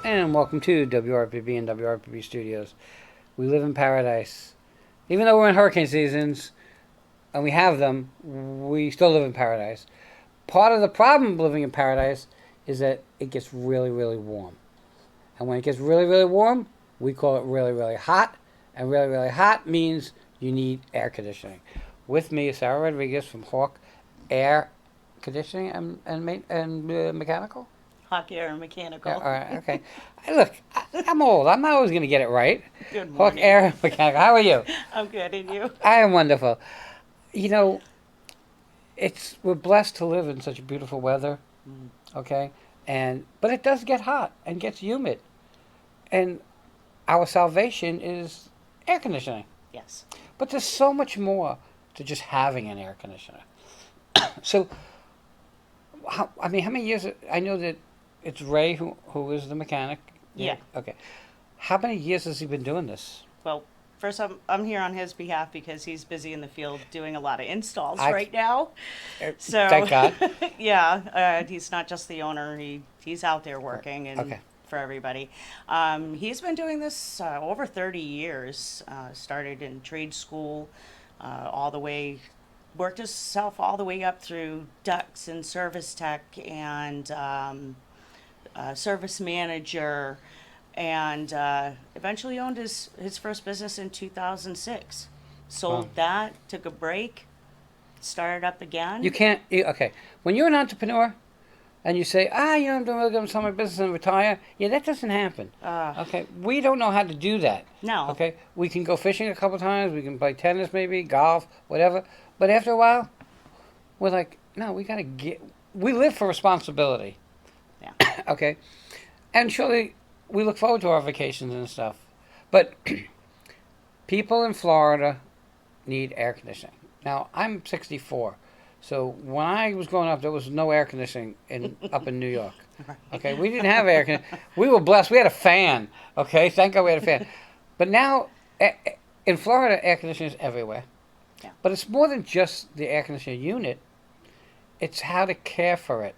And welcome to WRPB and WRPB Studios. We live in paradise. Even though we're in hurricane seasons, and we have them, we still live in paradise. Part of the problem of living in paradise is that it gets really, really warm. And when it gets really, really warm, we call it really, really hot. And really, really hot means you need air conditioning. With me is Sarah Rodriguez from Hawk Air Conditioning and Mechanical. Hawk Air and Mechanical. Yeah, all right, okay. Look, I'm old. I'm not always going to get it right. Good Hawk morning. Air Mechanical. How are you? I'm good, and you? I am wonderful. You know, we're blessed to live in such beautiful weather, okay? But it does get hot and gets humid. And our salvation is air conditioning. Yes. But there's so much more to just having an air conditioner. So, how many years? I know that it's Ray who is the mechanic. Yeah. Okay. How many years has he been doing this? Well, first, I'm here on his behalf because he's busy in the field doing a lot of installs right now. So Thank God. yeah, he's not just the owner. He's out there working and Okay. for everybody. He's been doing this over 30 years. Started in trade school, all the way. Worked himself all the way up through ducts and service tech and service manager, and eventually owned his first business in 2006. Sold Wow. that, took a break, started up again. You can't. Okay. When you're an entrepreneur, and you say, I'm doing really sell my business and retire. Yeah, that doesn't happen. Okay. We don't know how to do that. No. Okay. We can go fishing a couple times. We can play tennis, maybe golf, whatever. But after a while, we're like, no, we gotta get. We live for responsibility. Yeah. Okay. And surely we look forward to our vacations and stuff. But people in Florida need air conditioning. Now, I'm 64. So when I was growing up, there was no air conditioning up in New York. Okay, we didn't have air conditioning. We were blessed. We had a fan. Okay, thank God we had a fan. But now, in Florida, air conditioning is everywhere. Yeah. But it's more than just the air conditioning unit. It's how to care for it.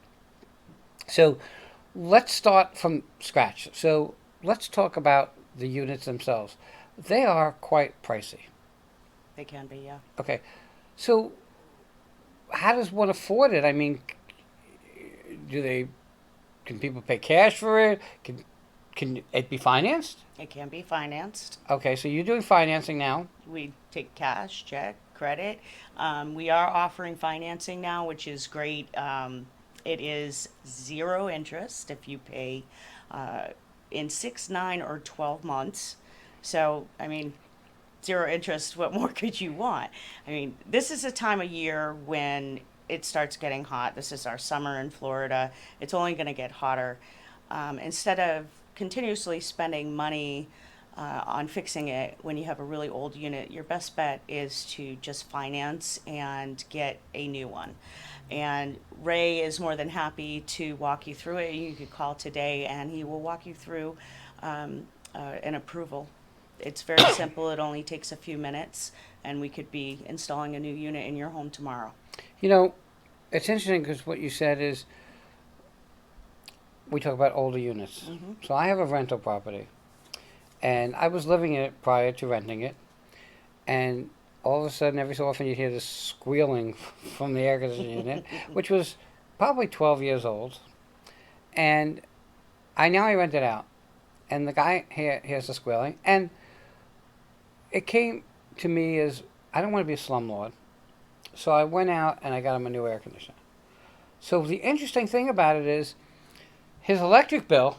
So let's start from scratch. So let's talk about the units themselves. They are quite pricey. They can be, yeah. Okay, so how does one afford it? I mean, can people pay cash for it? Can it be financed? It can be financed. Okay, so you're doing financing now. We take cash, check, credit. We are offering financing now, which is great. It is zero interest if you pay in 6, 9, or 12 months. So, I mean, zero interest, what more could you want? I mean, this is a time of year when it starts getting hot. This is our summer in Florida. It's only going to get hotter. Instead of continuously spending money on fixing it when you have a really old unit, your best bet is to just finance and get a new one. And Ray is more than happy to walk you through it. You could call today and he will walk you through an approval. It's very simple. It only takes a few minutes, and we could be installing a new unit in your home tomorrow. You know, it's interesting because what you said is we talk about older units. Mm-hmm. So I have a rental property, and I was living in it prior to renting it, and all of a sudden, every so often, you hear this squealing from the air conditioning unit, which was probably 12 years old, and I rent it out, and the guy hears the squealing, and it came to me as I don't want to be a slumlord, so I went out and I got him a new air conditioner. So the interesting thing about it is his electric bill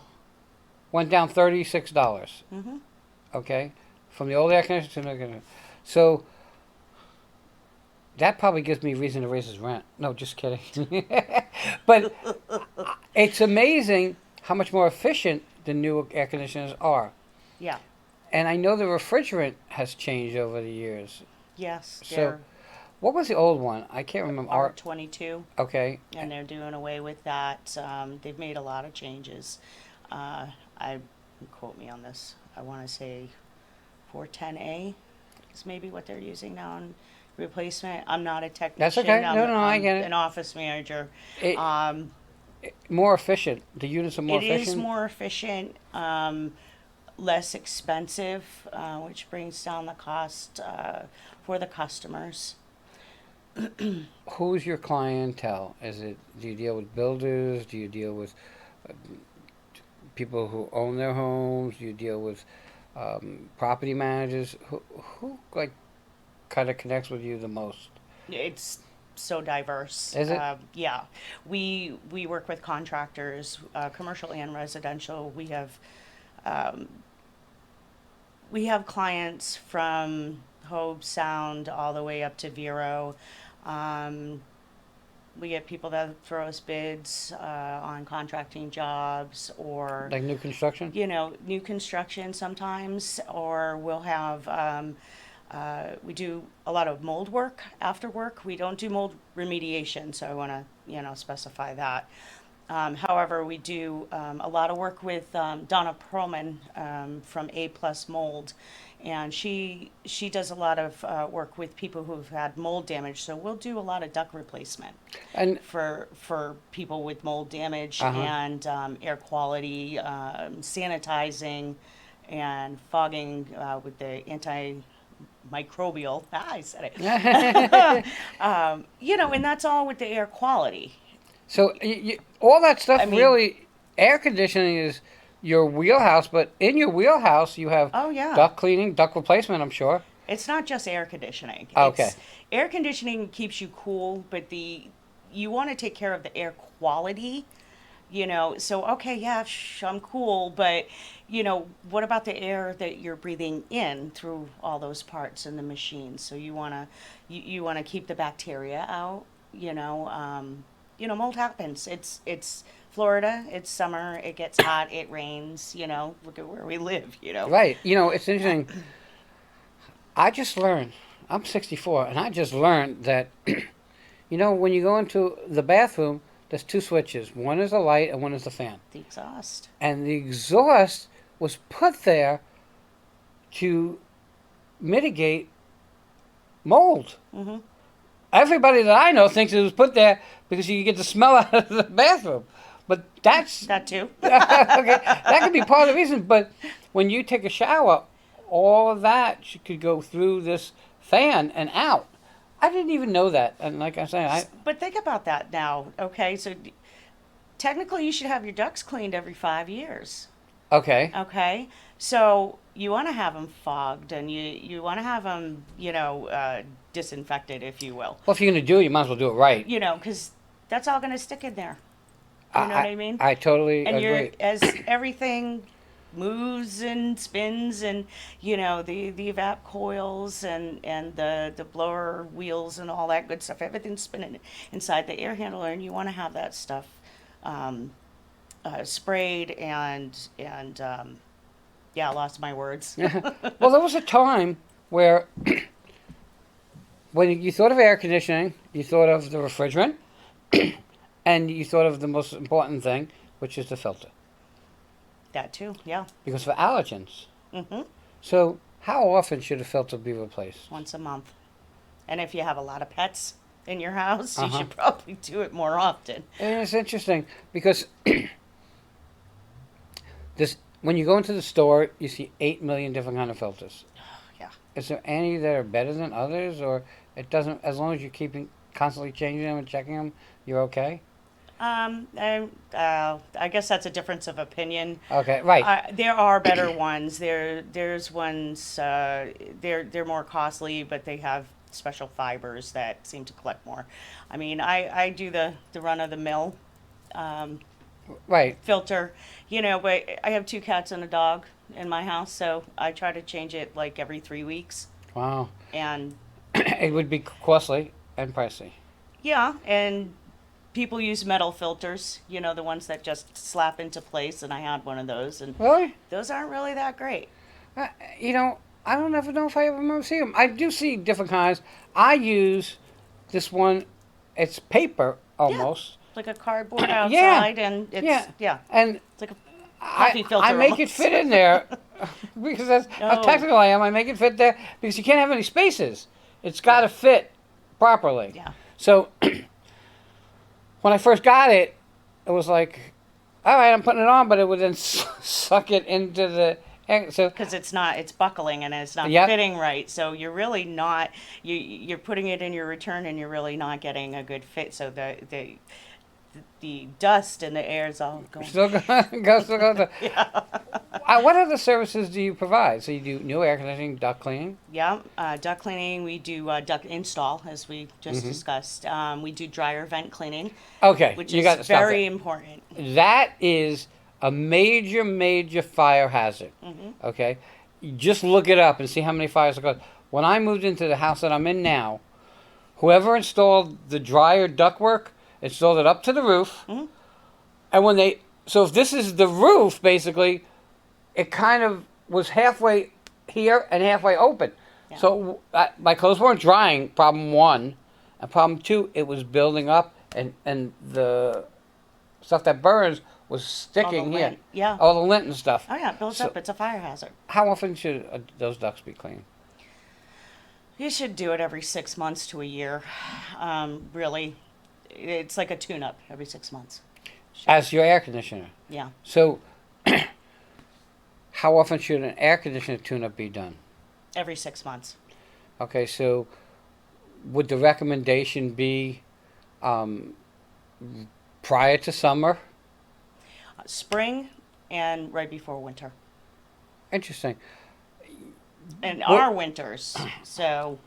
went down $36. Mm-hmm. Okay, from the old air conditioner to the new air conditioner. So that probably gives me reason to raise his rent. No, just kidding. But it's amazing how much more efficient the new air conditioners are. Yeah. And I know the refrigerant has changed over the years. Yes. So, what was the old one? I can't remember. R22. Okay. And they're doing away with that. They've made a lot of changes. Quote me on this. I want to say 410A is maybe what they're using now in replacement. I'm not a technician. That's okay. No, I get it. An office manager. more efficient? The units are more It efficient? is more efficient, less expensive, which brings down the cost for the customers. Who's your clientele? Do you deal with builders? Do you deal with uh, people who own their homes? Do you deal with property managers? Who like kind of connects with you the most? It's so diverse. Is it? Yeah, we work with contractors, commercial and residential. Um, we have clients from Hobe Sound all the way up to Vero. Um, we get people that throw us bids on contracting jobs or Like new construction? new construction sometimes, or we'll have, we do a lot of mold work after work. We don't do mold remediation, so I want to, specify that. However, we do a lot of work with Donna Perlman from A Plus Mold, and she does a lot of work with people who've had mold damage. So we'll do a lot of duct replacement And for people with mold damage uh-huh. and air quality, sanitizing, and fogging with the antimicrobial. Ah, I said it. And that's all with the air quality. So all that stuff I mean, really, air conditioning is your wheelhouse, but in your wheelhouse you have oh yeah, duct cleaning, duct replacement, I'm sure. it's not just air conditioning. Okay. It's air conditioning keeps you cool, but you want to take care of the air quality. So okay, yeah, I'm cool, but what about the air that you're breathing in through all those parts in the machine? So you want to keep the bacteria out. Mold happens. It's Florida. It's summer. It gets hot. It rains. Look at where we live. Right. It's interesting. I just learned, I'm 64, and I just learned that, when you go into the bathroom, there's two switches. One is the light and one is the fan. The exhaust. And the exhaust was put there to mitigate mold. Mm-hmm. Everybody that I know thinks it was put there because you get the smell out of the bathroom. But that's That too. okay. That could be part of the reason. But when you take a shower, all of that could go through this fan and out. I didn't even know that. And like I said, But think about that now. Okay, so technically you should have your ducts cleaned every 5 years. okay. Okay, so you want to have them fogged and you want to have them, disinfected, if you will. Well, if you're going to do it, you might as well do it right. Because that's all going to stick in there. You know what I mean? I totally And agree. as everything moves and spins, and the evap coils and the blower wheels and all that good stuff, everything's spinning inside the air handler, and you want to have that stuff sprayed and yeah, I lost my words. Well, there was a time where when you thought of air conditioning, you thought of the refrigerant, and you thought of the most important thing, which is the filter. That too, yeah. Because for allergens. hmm So, how often should a filter be replaced? Once a month. And if you have a lot of pets in your house, you Uh-huh. should probably do it more often. And it's interesting because when you go into the store, you see 8 million different kind of filters. Yeah. Is there any that are better than others, or it doesn't? As long as you're constantly changing them and checking them, you're okay. I guess that's a difference of opinion. Okay, right. There are better ones. There's ones. They're more costly, but they have special fibers that seem to collect more. I mean, I do the run of the mill Right. filter, but I have 2 cats and a dog in my house, so I try to change it like every 3 weeks. Wow. And It would be costly and pricey. yeah, and people use metal filters, the ones that just slap into place, and I had one of those, and Really? those aren't really that great. Uh, I don't ever know if I ever remember seeing them. I do see different kinds. I use this one. It's paper almost. Like a cardboard outside, Yeah. and it's yeah, And it's like a coffee filter. I make it almost. fit in there because that's how No. technical I am. I make it fit there because you can't have any spaces. It's got to fit properly. Yeah. So when I first got it, it was like, all right, I'm putting it on, but it would then suck it into the air. So, Because it's buckling and it's not yep. fitting right. So you're really not, you're putting it in your return and you're really not getting a good fit. So the dust and the air is all going. Still going, go, still go. Yeah. What other services do you provide? So you do new air conditioning, duct cleaning. Yeah, duct cleaning. We do duct install, as we just discussed. We do dryer vent cleaning, Okay, which you is got to stop very that. important. That is a major, major fire hazard. Okay, you just look it up and see how many fires are going. When I moved into the house that I'm in now, whoever installed the dryer ductwork installed it up to the roof, and when they so if this is the roof, basically, it kind of was halfway here and halfway open. Yeah. So my clothes weren't drying. Problem one, and problem two, it was building up, and the stuff that burns was sticking here. lint, yeah. All the lint and stuff. Oh yeah, it builds So up. It's a fire hazard. how often should those ducts be cleaned? You should do it every 6 months to a year. Really, it's like a tune-up every 6 months. As your air conditioner. Yeah. So how often should an air conditioner tune-up be done? Every 6 months. Okay, so would the recommendation be um, prior to summer? Spring and right before winter. Interesting. And Well- our winters. So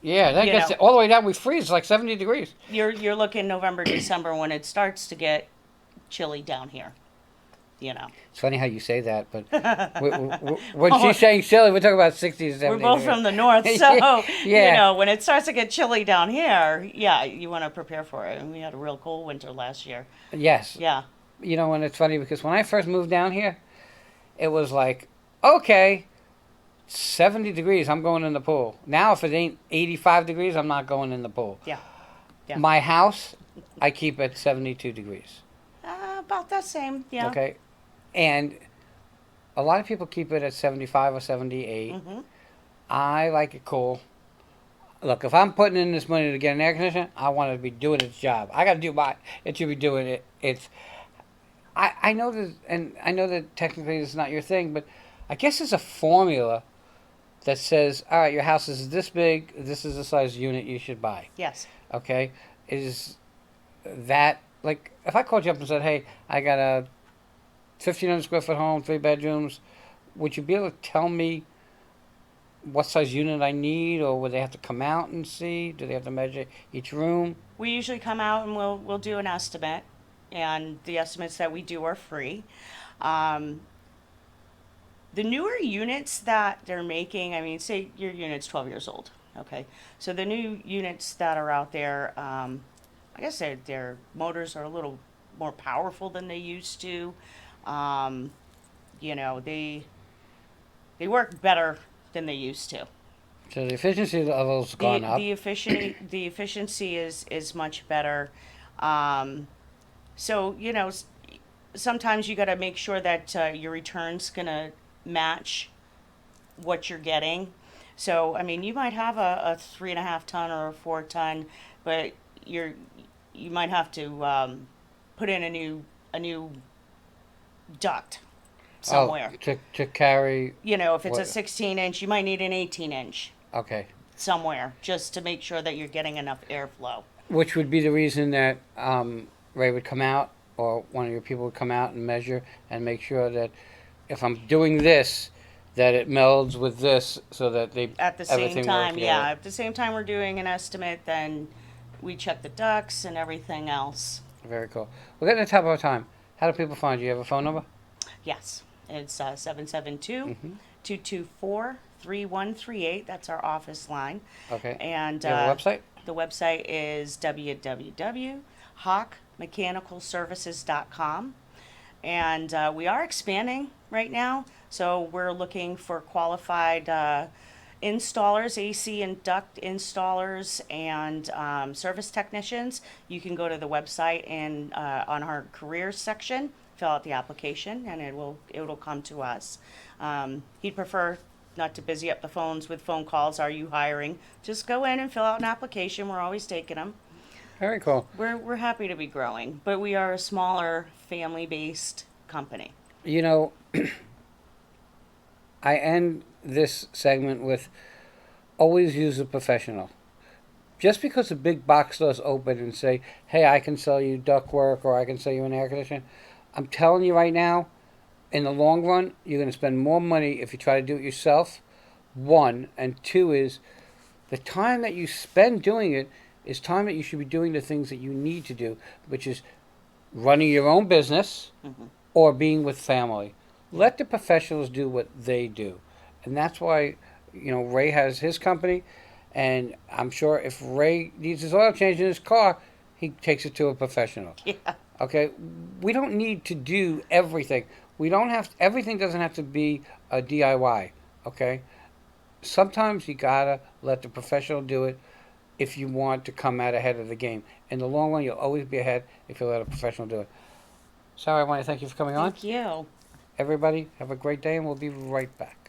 Yeah, that You gets know. all the way down. We freeze like 70 degrees. you're looking November, December when it starts to get chilly down here. You know. It's funny how you say that, but when she's saying chilly, we're talking about 60 to 70 We're both degrees. from the north, so Yeah. you know when it starts to get chilly down here, yeah, you want to prepare for it. And we had a real cold winter last year. Yes. Yeah, You know, and it's funny because when I first moved down here, it was like, okay, 70 degrees, I'm going in the pool. Now, if it ain't 85 degrees, I'm not going in the pool. yeah, yeah. My house, I keep at 72 degrees. About that same. Yeah. Okay. And a lot of people keep it at 75 or 78. Mm-hmm. I like it cool. Look, if I'm putting in this money to get an air conditioner, I want it to be doing its job. I got to do my. It should be doing it. It's. I know that, and I know that technically it's not your thing, but I guess it's a formula that says, all right, your house is this big. This is the size unit you should buy. Yes. Okay, is that like if I called you up and said, hey, I got a 1,500 square foot home, 3 bedrooms, would you be able to tell me what size unit I need, or would they have to come out and see? Do they have to measure each room? We usually come out and we'll do an estimate, and the estimates that we do are free. Um, the newer units that they're making, I mean, say your unit's 12 years old, okay? So the new units that are out there, I guess their motors are a little more powerful than they used to. Um, you know, they work better than they used to. So the efficiency level's gone up. The efficiency is much better. So you know, sometimes you got to make sure that your return's gonna match what you're getting. So I mean, you might have a 3.5 ton or a 4 ton, but you might have to put in a new duct somewhere. Oh, to carry. You know, if it's a What? 16-inch, you might need an 18-inch Okay. somewhere just to make sure that you're getting enough airflow. Which would be the reason that Ray would come out, or one of your people would come out and measure and make sure that if I'm doing this, that it melds with this, so that they At the same everything time, works yeah, together. at the same time we're doing an estimate, then we check the ducts and everything else. Very cool. We're getting to the top of our time. How do people find you? You have a phone number? Yes, it's 772 Mm-hmm. 224 3138. That's our office line. Okay. And You have a website? the website is www.hawkmechanicalservices.com. And we are expanding right now, so we're looking for qualified installers, AC and duct installers, and service technicians. You can go to the website and on our careers section, fill out the application, and it'll come to us. He'd prefer not to busy up the phones with phone calls. Are you hiring? Just go in and fill out an application. We're always taking them. Very cool. We're happy to be growing, but we are a smaller family-based company. You know, I end this segment with always use a professional. Just because a big box store's open and say, hey, I can sell you ductwork or I can sell you an air conditioner, I'm telling you right now, in the long run, you're going to spend more money if you try to do it yourself. One. And two is the time that you spend doing it is time that you should be doing the things that you need to do, which is running your own business Hmm. or being with family. Let the professionals do what they do. And that's why, Ray has his company. And I'm sure if Ray needs his oil changed in his car, he takes it to a professional. Yeah. Okay? We don't need to do everything. We don't have, everything doesn't have to be a DIY. Okay? Sometimes you gotta let the professional do it if you want to come out ahead of the game. In the long run, you'll always be ahead if you let a professional do it. Sarah, I want to thank you for coming on. Thank you. Everybody, have a great day, and we'll be right back.